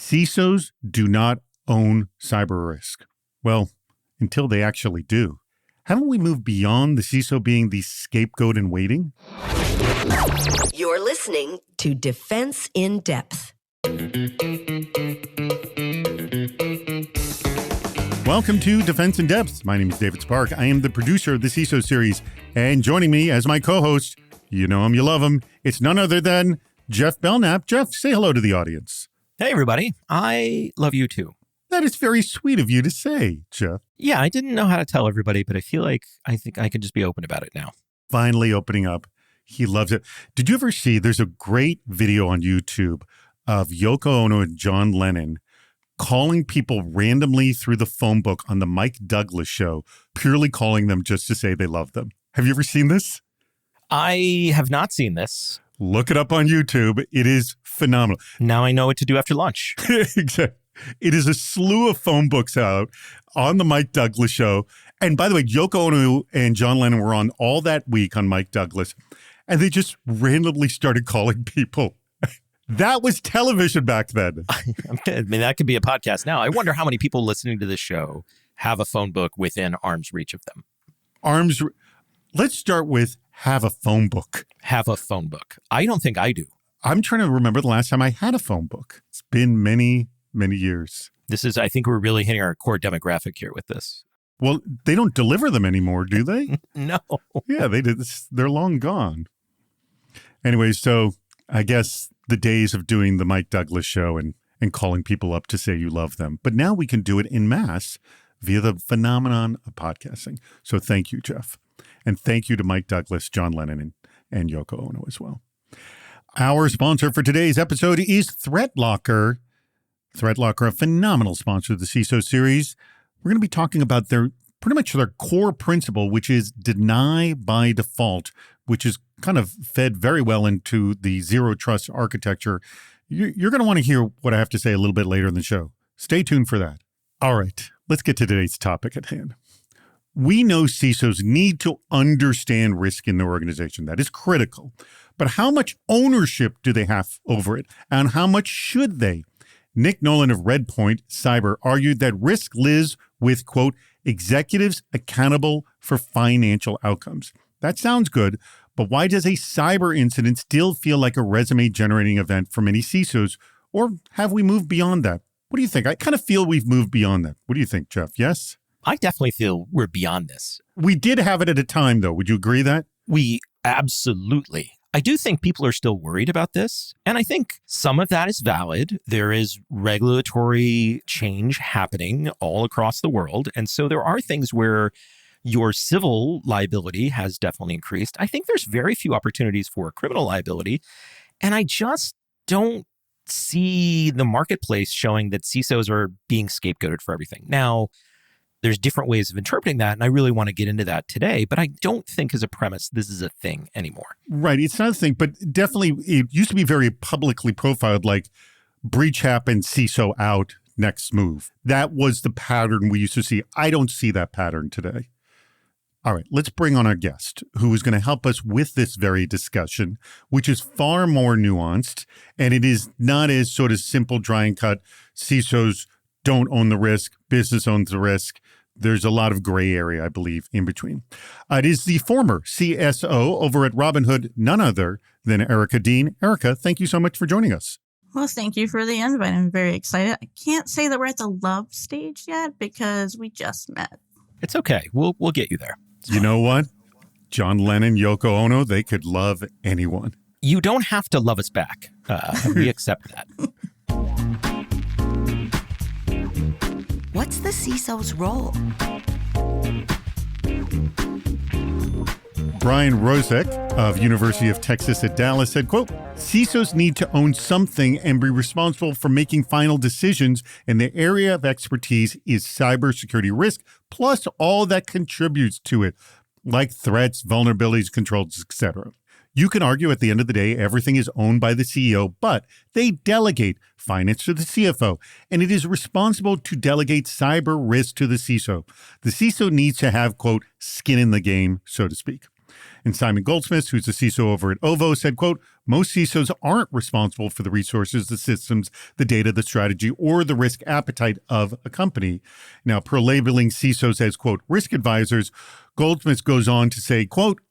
CISOs do not own cyber risk. Well, until they actually do. Haven't we moved beyond the CISO being the scapegoat in waiting? You're listening to Defense in Depth. Welcome to Defense in Depth. My name is David Spark. I am the producer of the CISO series. And joining me as my co-host, you know him, you love him, it's none other than Jeff Belknap. Jeff, say hello to the audience. Hey, everybody. I love you too. That is very sweet of you to say, Jeff. Yeah, I didn't know how to tell everybody, but I think I can just be open about it now. Finally opening up. He loves it. Did you ever see, there's a great video on YouTube of Yoko Ono and John Lennon calling people randomly through the phone book on the Mike Douglas show, purely calling them just to say they love them. Have you ever seen this? I have not seen this. Look it up on YouTube. It is phenomenal. Now I know what to do after lunch. Exactly. It is a slew of phone books out on the Mike Douglas show. And by the way, Yoko Ono and John Lennon were on all that week on Mike Douglas, and they just randomly started calling people. That was television back then. I mean, that could be a podcast now. I wonder how many people listening to this show have a phone book within arm's reach of them. Let's start with have a phone book. Have a phone book. I don't think I do. I'm trying to remember the last time I had a phone book. It's been many years. I think we're really hitting our core demographic here with this. Well, they don't deliver them anymore, do they? No. Yeah, they did. They're long gone. Anyway, so I guess the days of doing the Mike Douglas show and calling people up to say you love them. But now we can do it en masse via the phenomenon of podcasting. So thank you, Jeff. And thank you to Mike Douglas, John Lennon, and Yoko Ono as well. Our sponsor for today's episode is ThreatLocker. ThreatLocker, a phenomenal sponsor of the CISO series. We're going to be talking about pretty much their core principle, which is deny by default, which is kind of fed very well into the zero trust architecture. You're going to want to hear what I have to say a little bit later in the show. Stay tuned for that. All right, let's get to today's topic at hand. We know CISOs need to understand risk in their organization. That is critical. But how much ownership do they have over it? And how much should they? Nick Nolan of Redpoint Cyber argued that risk lives with, quote, executives accountable for financial outcomes. That sounds good, but why does a cyber incident still feel like a resume-generating event for many CISOs? Or have we moved beyond that? What do you think? I kind of feel we've moved beyond that. What do you think, Jeff? Yes? I definitely feel we're beyond this. We did have it at a time, though. Would you agree that? We absolutely. I do think people are still worried about this, and I think some of that is valid. There is regulatory change happening all across the world, and so there are things where your civil liability has definitely increased. I think there's very few opportunities for criminal liability, and I just don't see the marketplace showing that CISOs are being scapegoated for everything. Now, there's different ways of interpreting that, and I really want to get into that today, but I don't think as a premise this is a thing anymore. Right. It's not a thing, but definitely it used to be very publicly profiled, like breach happened, CISO out, next move. That was the pattern we used to see. I don't see that pattern today. All right, let's bring on our guest who is going to help us with this very discussion, which is far more nuanced, and it is not as sort of simple, dry and cut. CISOs don't own the risk, business owns the risk. There's a lot of gray area, I believe, in between. It is the former CSO over at Robinhood, none other than Erica Dean. Erica, thank you so much for joining us. Well, thank you for the invite. I'm very excited. I can't say that we're at the love stage yet because we just met. It's okay. We'll get you there. You know what? John Lennon, Yoko Ono, they could love anyone. You don't have to love us back. We accept that. What's the CISO's role? Brian Rozek of University of Texas at Dallas said, quote, CISOs need to own something and be responsible for making final decisions, and their area of expertise is cybersecurity risk, plus all that contributes to it, like threats, vulnerabilities, controls, etc. You can argue at the end of the day, everything is owned by the CEO, but they delegate finance to the CFO, and it is responsible to delegate cyber risk to the CISO. The CISO needs to have, quote, skin in the game, so to speak. And Simon Goldsmith, who's the CISO over at OVO, said, quote, most CISOs aren't responsible for the resources, the systems, the data, the strategy, or the risk appetite of a company. Now, per labeling CISOs as, quote, risk advisors, Goldsmith goes on to say, quote,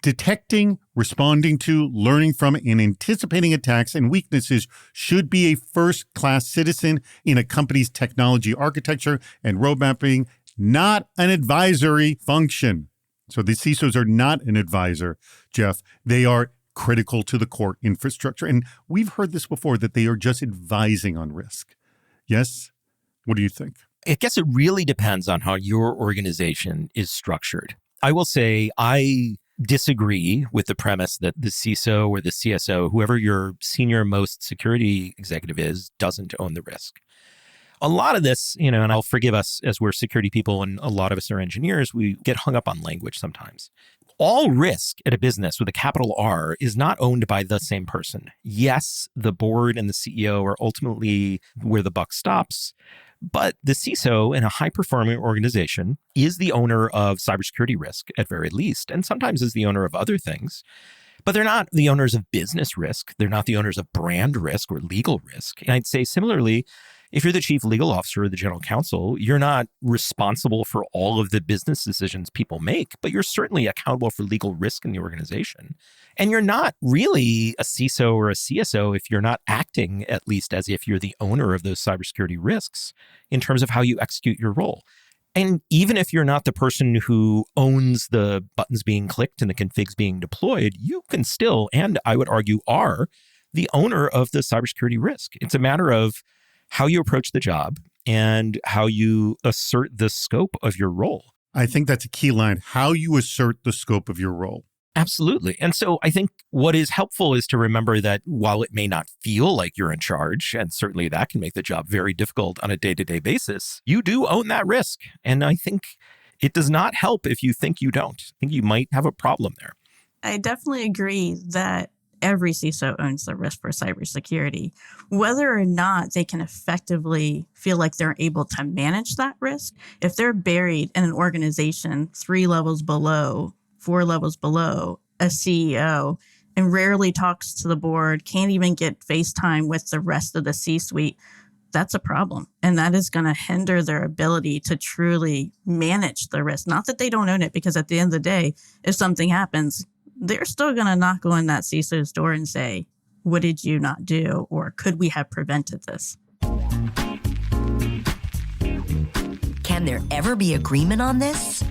detecting, responding to, learning from, and anticipating attacks and weaknesses should be a first-class citizen in a company's technology architecture and road mapping, not an advisory function. So the CISOs are not an advisor, Jeff. They are critical to the core infrastructure. And we've heard this before, that they are just advising on risk. Yes? What do you think? I guess it really depends on how your organization is structured. I will say I disagree with the premise that the CISO or the CSO, whoever your senior most security executive is, doesn't own the risk. A lot of this, and I'll forgive us as we're security people and a lot of us are engineers, we get hung up on language sometimes. All risk at a business with a capital R is not owned by the same person. Yes, the board and the CEO are ultimately where the buck stops, but the CISO in a high-performing organization is the owner of cybersecurity risk at very least, and sometimes is the owner of other things. But they're not the owners of business risk. They're not the owners of brand risk or legal risk. And I'd say similarly, if you're the chief legal officer or the general counsel, you're not responsible for all of the business decisions people make, but you're certainly accountable for legal risk in the organization. And you're not really a CISO or a CSO if you're not acting at least as if you're the owner of those cybersecurity risks in terms of how you execute your role. And even if you're not the person who owns the buttons being clicked and the configs being deployed, you can still, and I would argue are, the owner of the cybersecurity risk. It's a matter of how you approach the job and how you assert the scope of your role. I think that's a key line, how you assert the scope of your role. Absolutely. And so I think what is helpful is to remember that while it may not feel like you're in charge, and certainly that can make the job very difficult on a day-to-day basis, you do own that risk. And I think it does not help if you think you don't. I think you might have a problem there. I definitely agree that every CISO owns the risk for cybersecurity. Whether or not they can effectively feel like they're able to manage that risk, if they're buried in an organization 3 levels below, 4 levels below a CEO, and rarely talks to the board, can't even get FaceTime with the rest of the C-suite, that's a problem. And that is going to hinder their ability to truly manage the risk. Not that they don't own it, because at the end of the day, if something happens, they're still going to knock on that CISO's door and say, what did you not do? Or could we have prevented this? Can there ever be agreement on this?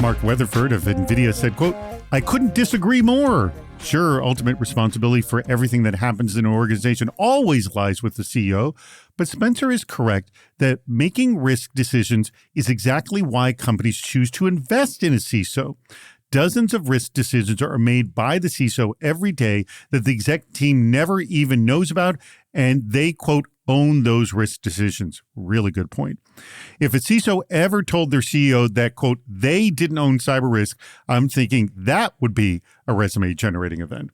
Mark Weatherford of NVIDIA said, quote, I couldn't disagree more. Sure, ultimate responsibility for everything that happens in an organization always lies with the CEO, but Spencer is correct that making risk decisions is exactly why companies choose to invest in a CISO. Dozens of risk decisions are made by the CISO every day that the exec team never even knows about, and they, quote, own those risk decisions. Really good point. If a CISO ever told their CEO that, quote, they didn't own cyber risk, I'm thinking that would be a resume generating event.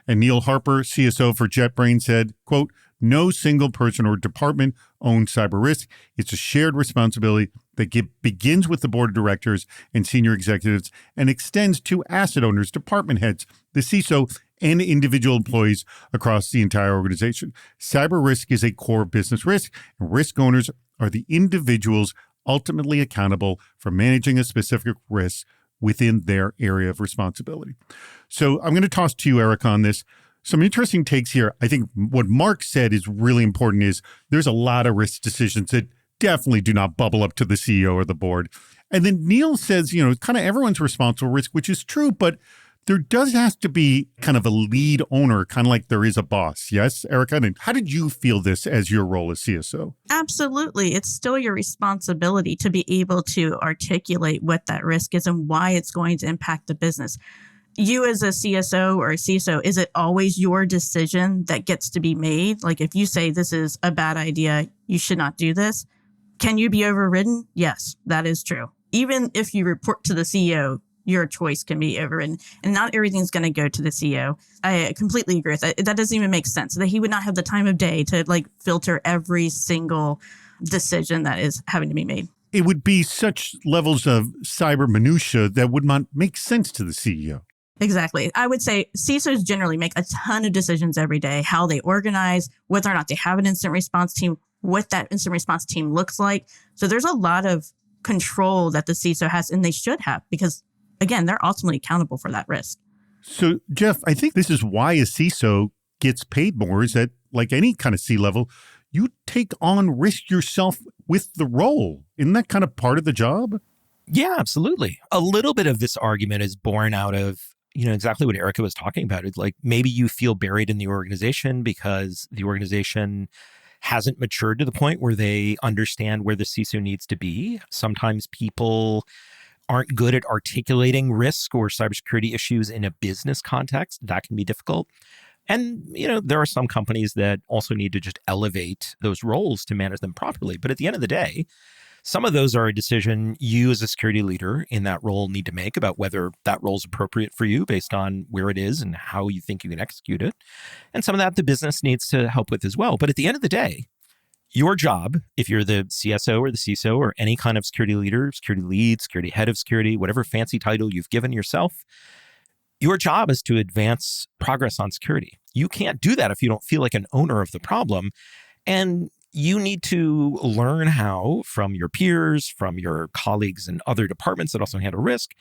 And Neil Harper, CSO for JetBrains, said, quote, no single person or department owns cyber risk. It's a shared responsibility that begins with the board of directors and senior executives and extends to asset owners, department heads, the CISO, and individual employees across the entire organization. Cyber risk is a core business risk, and risk owners are the individuals ultimately accountable for managing a specific risk within their area of responsibility. So I'm going to toss to you, Eric, on this. Some interesting takes here. I think what Mark said is really important is there's a lot of risk decisions that definitely do not bubble up to the CEO or the board. And then Neil says, kind of everyone's responsible for risk, which is true, but there does have to be kind of a lead owner, kind of like there is a boss. Yes, Erica? And how did you feel this as your role as CSO? Absolutely. It's still your responsibility to be able to articulate what that risk is and why it's going to impact the business. You as a CSO or a CISO, is it always your decision that gets to be made? Like if you say this is a bad idea, you should not do this. Can you be overridden? Yes, that is true. Even if you report to the CEO, your choice can be overridden. And not everything's going to go to the CEO. I completely agree with that. That doesn't even make sense. That he would not have the time of day to filter every single decision that is having to be made. it would be such levels of cyber minutia that would not make sense to the CEO. Exactly. I would say CISOs generally make a ton of decisions every day, how they organize, whether or not they have an incident response team, what that incident response team looks like. So there's a lot of control that the CISO has, and they should have, because again, they're ultimately accountable for that risk. So, Jeff, I think this is why a CISO gets paid more, is that like any kind of C-level, you take on risk yourself with the role. Isn't that kind of part of the job? Yeah, absolutely. A little bit of this argument is born out of, exactly what Erica was talking about. It's like maybe you feel buried in the organization because the organization hasn't matured to the point where they understand where the CISO needs to be. Sometimes people aren't good at articulating risk or cybersecurity issues in a business context. That can be difficult. And, there are some companies that also need to just elevate those roles to manage them properly. But at the end of the day, some of those are a decision you as a security leader in that role need to make about whether that role is appropriate for you based on where it is and how you think you can execute it. And some of that the business needs to help with as well. But at the end of the day, your job, if you're the CSO or the CISO or any kind of security leader, security lead, security head of security, whatever fancy title you've given yourself, your job is to advance progress on security. You can't do that if you don't feel like an owner of the problem. And you need to learn how from your peers, from your colleagues in other departments that also handle risk,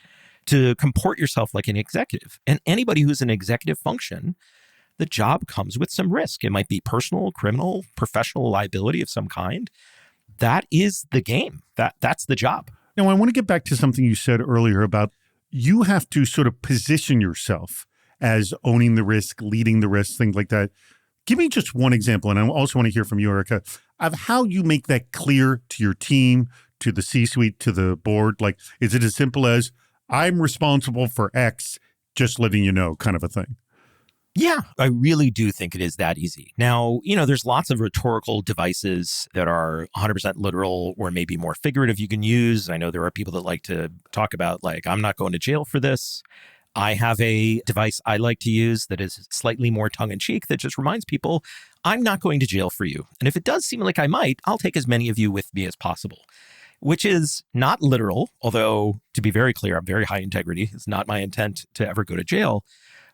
to comport yourself like an executive. And anybody who's an executive function, the job comes with some risk. It might be personal, criminal, professional liability of some kind. That is the game. That's the job. Now, I want to get back to something you said earlier about you have to sort of position yourself as owning the risk, leading the risk, things like that. Give me just one example, and I also want to hear from you, Erica, of how you make that clear to your team, to the C-suite, to the board. Like, is it as simple as, I'm responsible for X, just letting you know, kind of a thing? Yeah, I really do think it is that easy. Now, there's lots of rhetorical devices that are 100% literal or maybe more figurative you can use. I know there are people that like to talk about, like, I'm not going to jail for this. I have a device I like to use that is slightly more tongue-in-cheek that just reminds people, I'm not going to jail for you. And if it does seem like I might, I'll take as many of you with me as possible, which is not literal, although to be very clear, I'm very high integrity. It's not my intent to ever go to jail.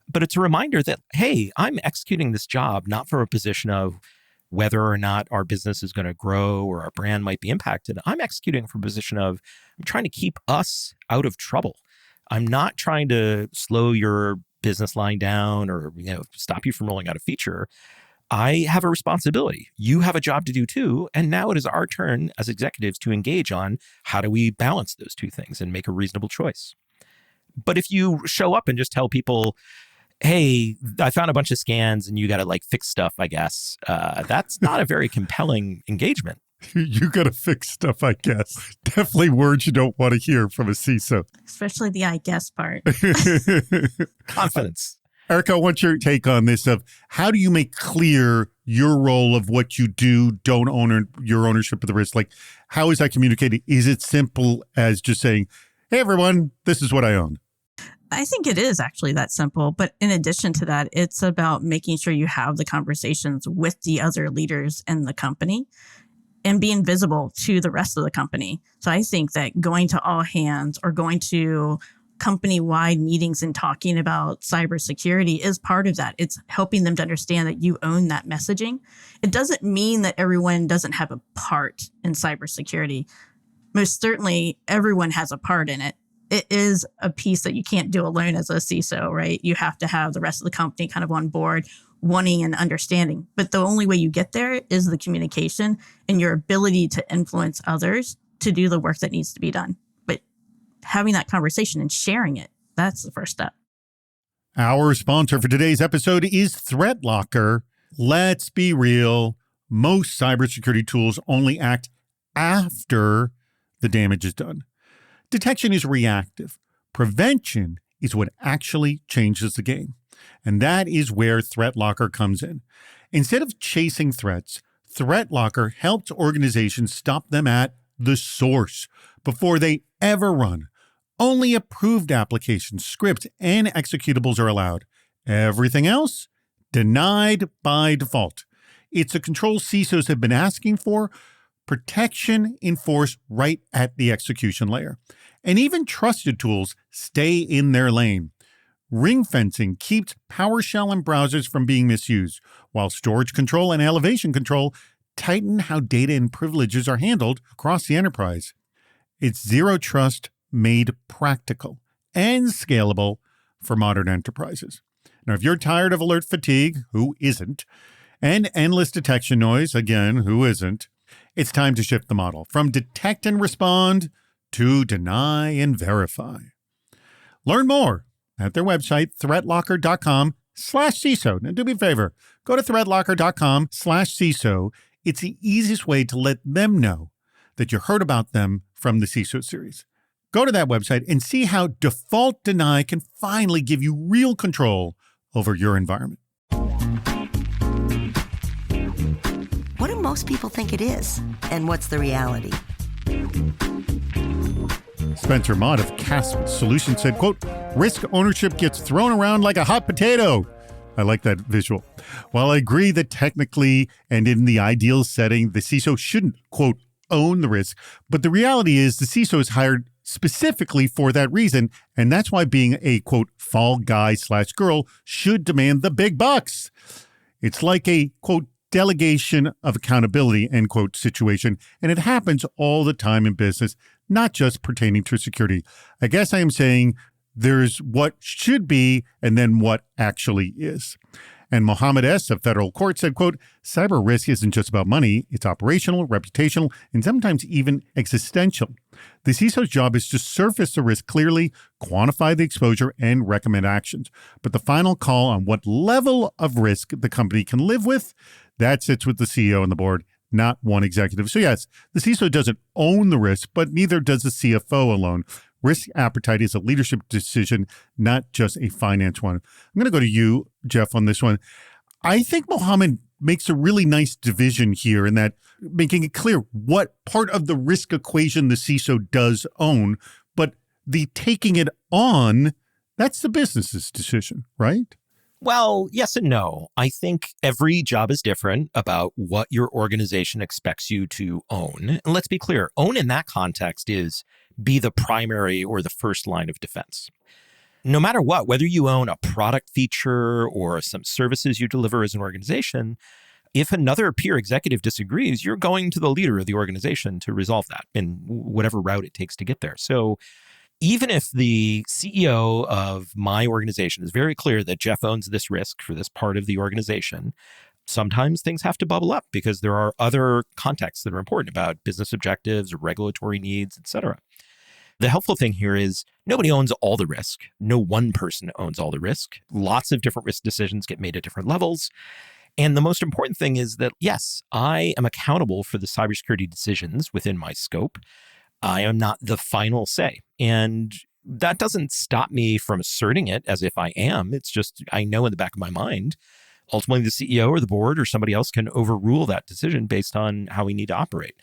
But it's a reminder that, hey, I'm executing this job not from a position of whether or not our business is going to grow or our brand might be impacted. I'm executing from a position of I'm trying to keep us out of trouble. I'm not trying to slow your business line down or stop you from rolling out a feature. I have a responsibility. You have a job to do too. And now it is our turn as executives to engage on how do we balance those two things and make a reasonable choice. But if you show up and just tell people, hey, I found a bunch of scans and you got to fix stuff, I guess, that's not a very compelling engagement. You got to fix stuff, I guess. Definitely words you don't want to hear from a CISO. Especially the I guess part. Confidence. Erica, I want your take on this of how do you make clear your role of what you do, don't own your ownership of the risk? Like, how is that communicated? Is it simple as just saying, hey, everyone, this is what I own? I think it is actually that simple. But in addition to that, it's about making sure you have the conversations with the other leaders in the company and being visible to the rest of the company. So I think that going to all hands or going to company-wide meetings and talking about cybersecurity is part of that. It's helping them to understand that you own that messaging. It doesn't mean that everyone doesn't have a part in cybersecurity. Most certainly, everyone has a part in it. It is a piece that you can't do alone as a CISO, right? You have to have the rest of the company kind of on board, wanting and understanding. But the only way you get there is the communication and your ability to influence others to do the work that needs to be done. But having that conversation and sharing it, that's the first step. Our sponsor for today's episode is ThreatLocker. Let's be real. Most cybersecurity tools only act after the damage is done. Detection is reactive. Prevention is what actually changes the game. And that is where ThreatLocker comes in. Instead of chasing threats, ThreatLocker helps organizations stop them at the source before they ever run. Only approved applications, scripts, and executables are allowed. Everything else, denied by default. It's a control CISOs have been asking for. protection enforced right at the execution layer. And even trusted tools stay in their lane. Ring fencing keeps PowerShell and browsers from being misused, while storage control and elevation control tighten how data and privileges are handled across the enterprise. It's zero trust made practical and scalable for modern enterprises. Now, if you're tired of alert fatigue, who isn't, and endless detection noise, again, who isn't, it's time to shift the model from detect and respond to deny and verify. Learn more at their website, threatlocker.com/CISO. Now, do me a favor, go to threatlocker.com/CISO. It's the easiest way to let them know that you heard about them from the CISO series. Go to that website and see how default deny can finally give you real control over your environment. What do most people think it is? And what's the reality? Spencer Mott of CASP Solutions said, quote, risk ownership gets thrown around like a hot potato. I like that visual. While I agree that technically and in the ideal setting, the CISO shouldn't, quote, own the risk, but the reality is the CISO is hired specifically for that reason, and that's why being a, quote, fall guy/girl should demand the big bucks. It's like a, quote, delegation of accountability, end quote, situation, and it happens all the time in business, not just pertaining to security. I guess I am saying there's what should be and then what actually is. And Mohammed S. of federal court said, quote, cyber risk isn't just about money. It's operational, reputational, and sometimes even existential. The CISO's job is to surface the risk clearly, quantify the exposure, and recommend actions. But the final call on what level of risk the company can live with, that sits with the CEO and the board, not one executive. So yes, the CISO doesn't own the risk, but neither does the CFO alone. Risk appetite is a leadership decision, not just a finance one. I'm going to go to you, Jeff, on this one. I think Mohammed makes a really nice division here in that making it clear what part of the risk equation the CISO does own, but the taking it on, that's the business's decision, right? Well, yes and no. I think every job is different about what your organization expects you to own. And let's be clear, own in that context is be the primary or the first line of defense. No matter what, whether you own a product feature or some services you deliver as an organization, if another peer executive disagrees, you're going to the leader of the organization to resolve that in whatever route it takes to get there. So even if the CEO of my organization is very clear that Jeff owns this risk for this part of the organization, sometimes things have to bubble up because there are other contexts that are important about business objectives, regulatory needs, et cetera. The helpful thing here is nobody owns all the risk. No one person owns all the risk. Lots of different risk decisions get made at different levels. And the most important thing is that, yes, I am accountable for the cybersecurity decisions within my scope. I am not the final say. And that doesn't stop me from asserting it as if I am. It's just, I know in the back of my mind, ultimately the CEO or the board or somebody else can overrule that decision based on how we need to operate.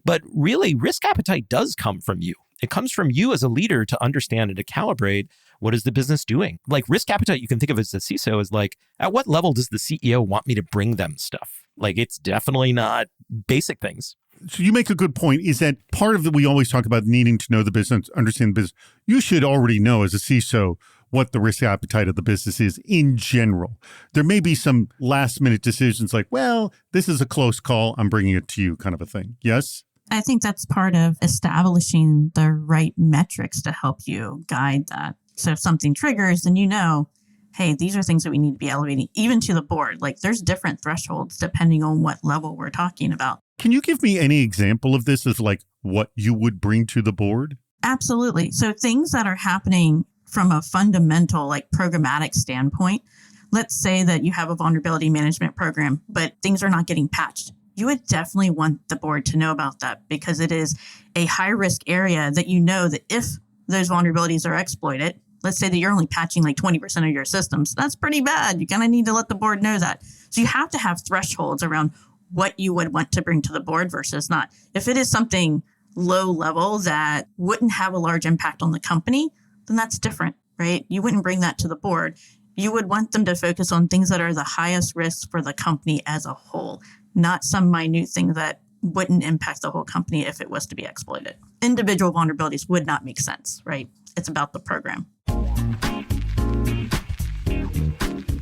But really, risk appetite does come from you. It comes from you as a leader to understand and to calibrate what is the business doing. Like risk appetite, you can think of as the CISO as like, at what level does the CEO want me to bring them stuff? Like it's definitely not basic things. So you make a good point, is that part of we always talk about needing to know the business, understand the business. You should already know as a CISO what the risk appetite of the business is in general. There may be some last minute decisions like, well, this is a close call, I'm bringing it to you kind of a thing. Yes? I think that's part of establishing the right metrics to help you guide that. So if something triggers, then you know, hey, these are things that we need to be elevating, even to the board. Like there's different thresholds depending on what level we're talking about. Can you give me any example of this as like what you would bring to the board? Absolutely. So things that are happening from a fundamental, like programmatic standpoint, let's say that you have a vulnerability management program, but things are not getting patched. You would definitely want the board to know about that because it is a high risk area that you know that if those vulnerabilities are exploited, let's say that you're only patching like 20% of your systems, that's pretty bad. You kind of need to let the board know that. So you have to have thresholds around what you would want to bring to the board versus not. If it is something low level that wouldn't have a large impact on the company, then that's different, right? You wouldn't bring that to the board. You would want them to focus on things that are the highest risk for the company as a whole, not some minute thing that wouldn't impact the whole company if it was to be exploited. Individual vulnerabilities would not make sense, right? It's about the program.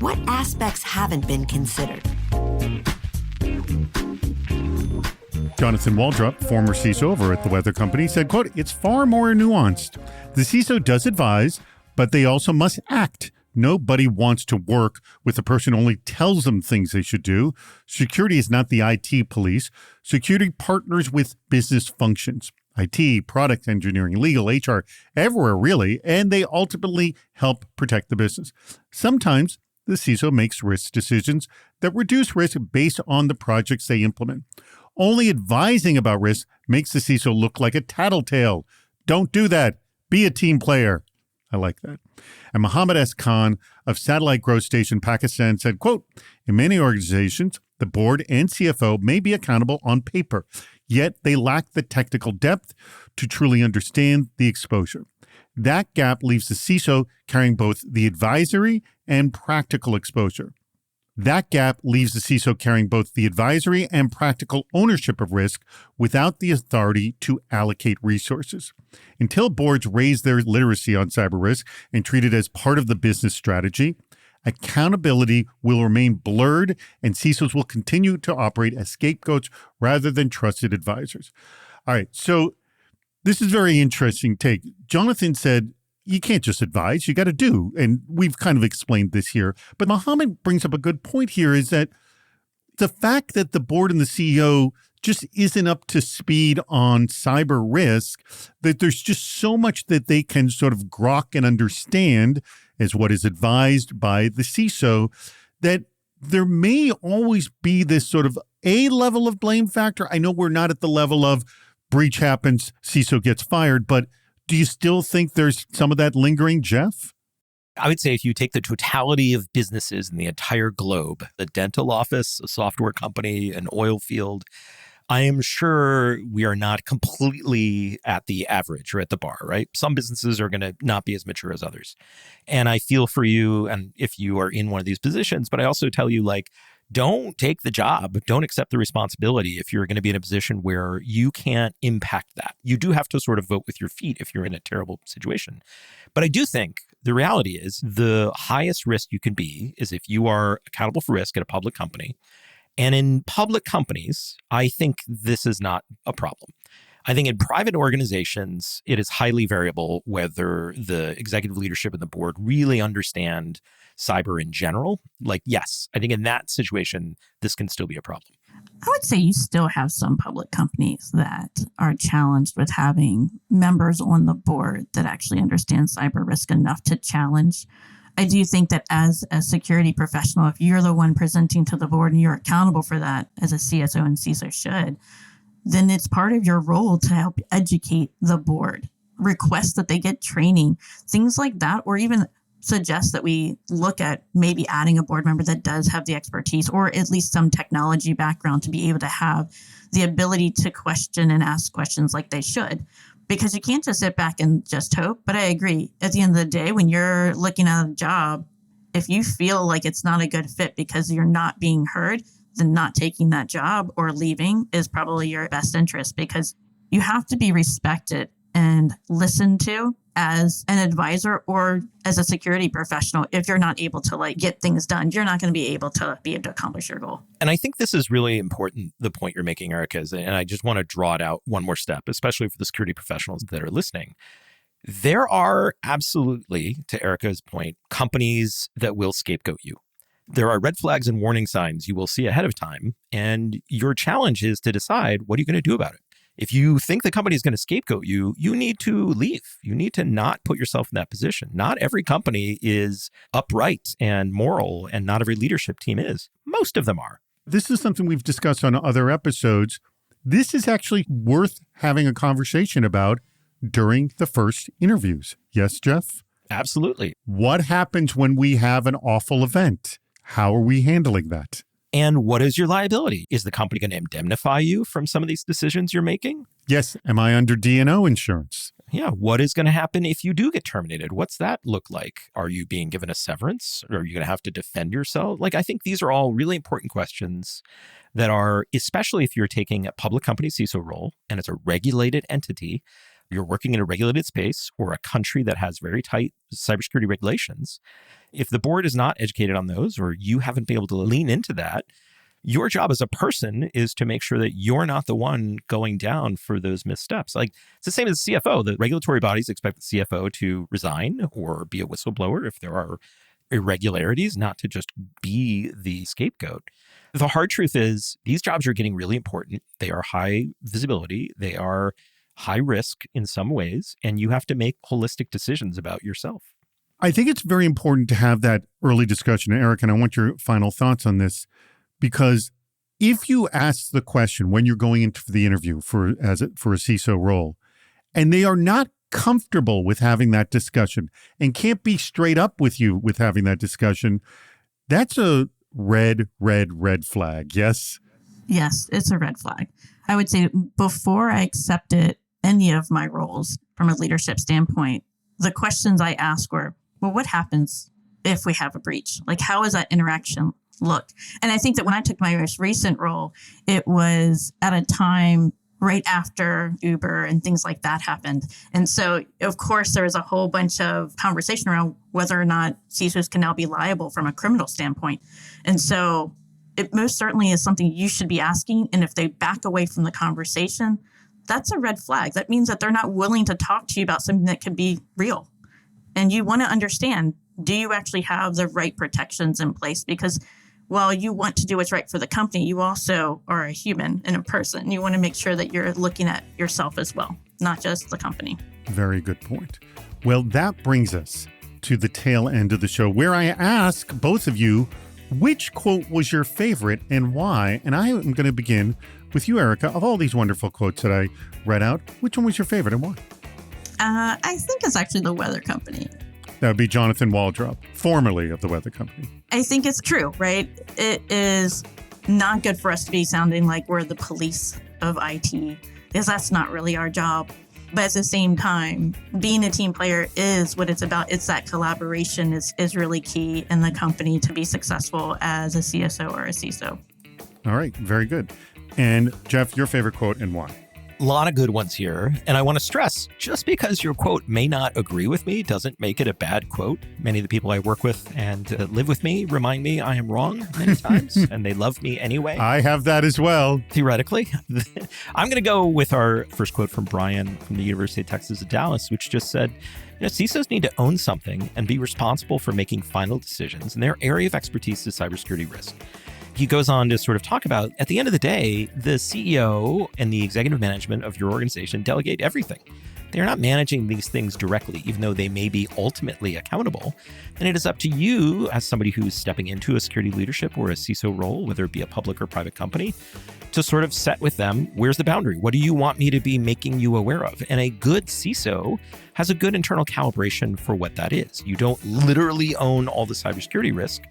What aspects haven't been considered? Jonathan Waldrop, former CISO over at the Weather Company, said, quote, "It's far more nuanced. The CISO does advise, but they also must act. Nobody wants to work with a person who only tells them things they should do. Security is not the IT police. Security partners with business functions, IT, product engineering, legal, HR, everywhere really, and they ultimately help protect the business. Sometimes the CISO makes risk decisions that reduce risk based on the projects they implement. Only advising about risk makes the CISO look like a tattletale. Don't do that. Be a team player." I like that. And Mohammed S. Khan of Satellite Growth Station, Pakistan said, quote, "In many organizations, the board and CFO may be accountable on paper, yet they lack the technical depth to truly understand the exposure. That gap leaves the CISO carrying both the advisory and practical exposure. That gap leaves the CISO carrying both the advisory and practical ownership of risk without the authority to allocate resources. Until boards raise their literacy on cyber risk and treat it as part of the business strategy, accountability will remain blurred and CISOs will continue to operate as scapegoats rather than trusted advisors." All right, so this is a very interesting take. Jonathan said, you can't just advise, you got to do. And we've kind of explained this here. But Mohammed brings up a good point here is that the fact that the board and the CEO just isn't up to speed on cyber risk, that there's just so much that they can sort of grok and understand as what is advised by the CISO, that there may always be this sort of a level of blame factor. I know we're not at the level of breach happens, CISO gets fired, but do you still think there's some of that lingering, Jeff? I would say if you take the totality of businesses in the entire globe, a dental office, a software company, an oil field, I am sure we are not completely at the average or at the bar, right? Some businesses are going to not be as mature as others. And I feel for you, and if you are in one of these positions, but I also tell you, like, don't take the job. Don't accept the responsibility if you're going to be in a position where you can't impact that. You do have to sort of vote with your feet if you're in a terrible situation. But I do think the reality is the highest risk you can be is if you are accountable for risk at a public company. And in public companies, I think this is not a problem. I think in private organizations, it is highly variable whether the executive leadership and the board really understand cyber in general. Like, yes, I think in that situation, this can still be a problem. I would say you still have some public companies that are challenged with having members on the board that actually understand cyber risk enough to challenge. I do think that as a security professional, if you're the one presenting to the board and you're accountable for that, as a CSO and CISO should, then it's part of your role to help educate the board, request that they get training, things like that, or even suggest that we look at maybe adding a board member that does have the expertise or at least some technology background to be able to have the ability to question and ask questions like they should. Because you can't just sit back and just hope. But I agree. At the end of the day, when you're looking at a job, if you feel like it's not a good fit because you're not being heard, then not taking that job or leaving is probably your best interest, because you have to be respected and listened to as an advisor or as a security professional. If you're not able to get things done, you're not going to be able to accomplish your goal. And I think this is really important, the point you're making, Erica, and I just want to draw it out one more step, especially for the security professionals that are listening. There are absolutely, to Erica's point, companies that will scapegoat you. There are red flags and warning signs you will see ahead of time, and your challenge is to decide, what are you going to do about it? If you think the company is going to scapegoat you, you need to leave. You need to not put yourself in that position. Not every company is upright and moral, and not every leadership team is. Most of them are. This is something we've discussed on other episodes. This is actually worth having a conversation about during the first interviews. Yes, Jeff? Absolutely. What happens when we have an awful event? How are we handling that? And what is your liability? Is the company going to indemnify you from some of these decisions you're making? Yes. Am I under D&O insurance? Yeah. What is going to happen if you do get terminated? What's that look like? Are you being given a severance? Or are you going to have to defend yourself? Like, I think these are all really important questions that are, especially if you're taking a public company CISO role and it's a regulated entity, you're working in a regulated space or a country that has very tight cybersecurity regulations. If the board is not educated on those, or you haven't been able to lean into that, your job as a person is to make sure that you're not the one going down for those missteps. Like, it's the same as the CFO. The regulatory bodies expect the CFO to resign or be a whistleblower if there are irregularities, not to just be the scapegoat. The hard truth is these jobs are getting really important. They are high visibility. They are high risk in some ways, and you have to make holistic decisions about yourself. I think it's very important to have that early discussion. Eric, and I want your final thoughts on this, because if you ask the question when you're going into the interview for a CISO role, and they are not comfortable with having that discussion and can't be straight up with you with having that discussion, that's a red flag. Yes? Yes, it's a red flag. I would say before I accepted any of my roles from a leadership standpoint, the questions I asked were, well, what happens if we have a breach? Like, how does that interaction look? And I think that when I took my most recent role, it was at a time right after Uber and things like that happened. And so, of course, there was a whole bunch of conversation around whether or not CISOs can now be liable from a criminal standpoint. And so it most certainly is something you should be asking. And if they back away from the conversation, that's a red flag. That means that they're not willing to talk to you about something that could be real. And you want to understand, do you actually have the right protections in place? Because while you want to do what's right for the company, you also are a human and a person. You want to make sure that you're looking at yourself as well, not just the company. Very good point. Well, that brings us to the tail end of the show, where I ask both of you, which quote was your favorite and why? And I am going to begin with you, Erica. Of all these wonderful quotes that I read out, which one was your favorite and why? I think it's actually the Weather Company. That would be Jonathan Waldrop, formerly of the Weather Company. I think it's true, right? It is not good for us to be sounding like we're the police of IT, because that's not really our job. But at the same time, being a team player is what it's about. It's that collaboration is really key in the company to be successful as a CSO or a CISO. All right, very good. And Jeff, your favorite quote and why? A lot of good ones here. And I want to stress, just because your quote may not agree with me doesn't make it a bad quote. Many of the people I work with and live with me remind me I am wrong many times, and they love me anyway. I have that as well. Theoretically. I'm going to go with our first quote from Brian from the University of Texas at Dallas, which just said, CISOs need to own something and be responsible for making final decisions, and their area of expertise is cybersecurity risk. He goes on to sort of talk about, at the end of the day, the CEO and the executive management of your organization delegate everything. They're not managing these things directly, even though they may be ultimately accountable. And it is up to you, as somebody who's stepping into a security leadership or a CISO role, whether it be a public or private company, to sort of set with them, where's the boundary? What do you want me to be making you aware of? And a good CISO has a good internal calibration for what that is. You don't literally own all the cybersecurity risk.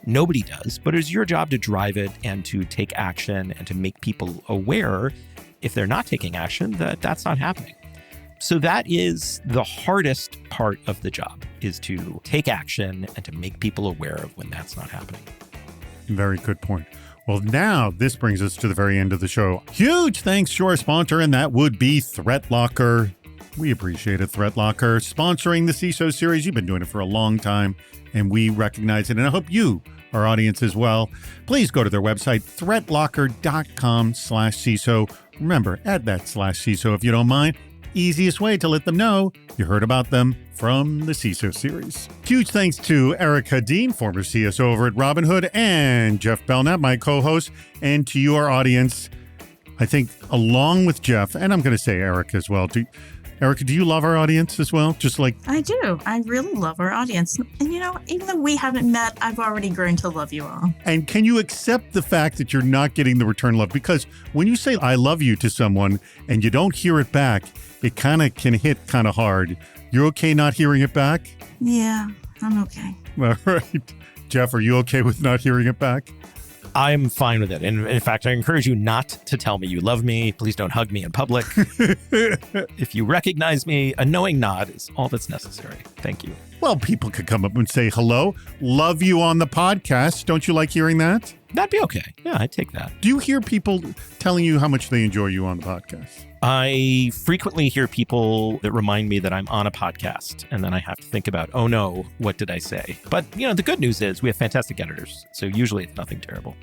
Nobody does, but it's your job to drive it and to take action and to make people aware, if they're not taking action, that that's not happening. So that is the hardest part of the job, is to take action and to make people aware of when that's not happening. Very good point. Well, now this brings us to the very end of the show. Huge thanks to our sponsor, and that would be ThreatLocker. We appreciate it, ThreatLocker, sponsoring the CISO series. You've been doing it for a long time, and we recognize it. And I hope you, our audience, as well. Please go to their website, threatlocker.com/CISO. Remember, add that /CISO if you don't mind. Easiest way to let them know you heard about them from the CISO series. Huge thanks to Erica Dean, former CSO over at Robinhood, and Jeff Belknap, my co-host, and to you, our audience. I think along with Jeff, and I'm going to say Erica as well, Erica, do you love our audience as well? Just like I do. I really love our audience. And even though we haven't met, I've already grown to love you all. And can you accept the fact that you're not getting the return love? Because when you say I love you to someone and you don't hear it back, it kind of can hit kind of hard. You're okay not hearing it back? Yeah, I'm okay. All right. Jeff, are you okay with not hearing it back? I'm fine with it. And in fact, I encourage you not to tell me you love me. Please don't hug me in public. If you recognize me, a knowing nod is all that's necessary. Thank you. Well, people could come up and say, hello, love you on the podcast. Don't you like hearing that? That'd be okay. Yeah, I'd take that. Do you hear people telling you how much they enjoy you on the podcast? I frequently hear people that remind me that I'm on a podcast, and then I have to think about, oh no, what did I say? But, the good news is we have fantastic editors, so usually it's nothing terrible.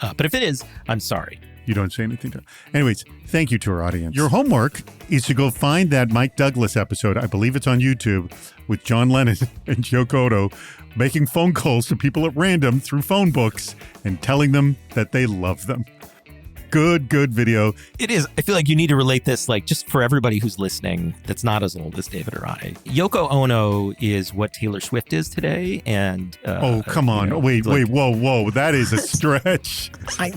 But if it is, I'm sorry. You don't say anything to. Anyways, thank you to our audience. Your homework is to go find that Mike Douglas episode. I believe it's on YouTube with John Lennon and Yoko Ono making phone calls to people at random through phone books and telling them that they love them. Good video. It is. I feel like you need to relate this, just for everybody who's listening that's not as old as David or I. Yoko Ono is what Taylor Swift is today. And oh, come on. Wait, whoa. That is a stretch. I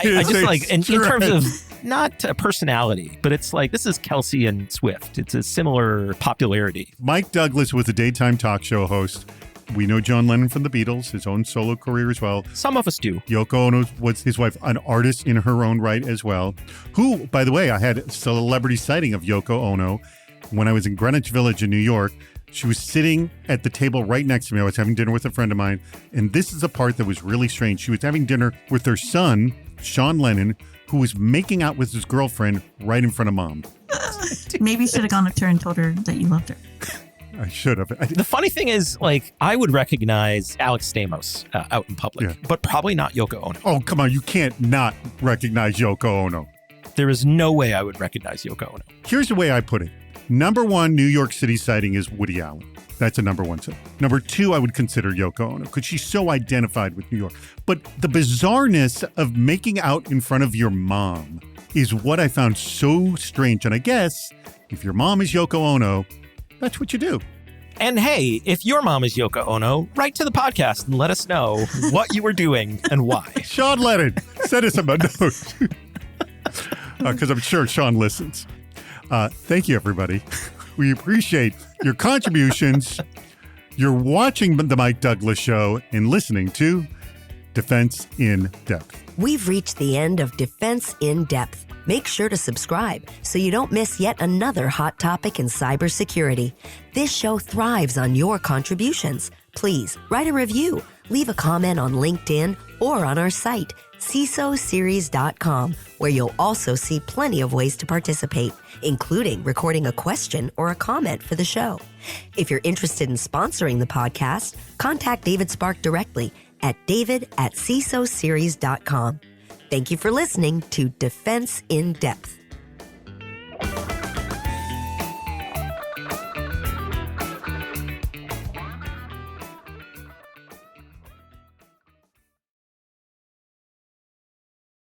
just in terms of not a personality, but it's this is Kelsey and Swift. It's a similar popularity. Mike Douglas was a daytime talk show host. We know John Lennon from the Beatles, his own solo career as well. Some of us do. Yoko Ono was his wife, an artist in her own right as well, who, by the way, I had a celebrity sighting of Yoko Ono when I was in Greenwich Village in New York. She was sitting at the table right next to me. I was having dinner with a friend of mine, and this is a part that was really strange. She was having dinner with her son, Sean Lennon, who was making out with his girlfriend right in front of Mom. Maybe you should have gone up to her and told her that you loved her. I should have. The funny thing is, I would recognize Alex Stamos out in public, but probably not Yoko Ono. Oh, come on. You can't not recognize Yoko Ono. There is no way I would recognize Yoko Ono. Here's the way I put it. Number one New York City sighting is Woody Allen. That's a number one sighting. Number two, I would consider Yoko Ono because she's so identified with New York. But the bizarreness of making out in front of your mom is what I found so strange. And I guess if your mom is Yoko Ono, that's what you do. And hey, if your mom is Yoko Ono, write to the podcast and let us know what you were doing and why. Sean Lennon, send us a note. Because I'm sure Sean listens. Thank you, everybody. We appreciate your contributions. You're watching the Mike Douglas Show and listening to Defense in Depth. We've reached the end of Defense in Depth. Make sure to subscribe so you don't miss yet another hot topic in cybersecurity. This show thrives on your contributions. Please write a review, leave a comment on LinkedIn or on our site, CISOseries.com, where you'll also see plenty of ways to participate, including recording a question or a comment for the show. If you're interested in sponsoring the podcast, contact David Spark directly at david@CISOseries.com. Thank you for listening to Defense in Depth.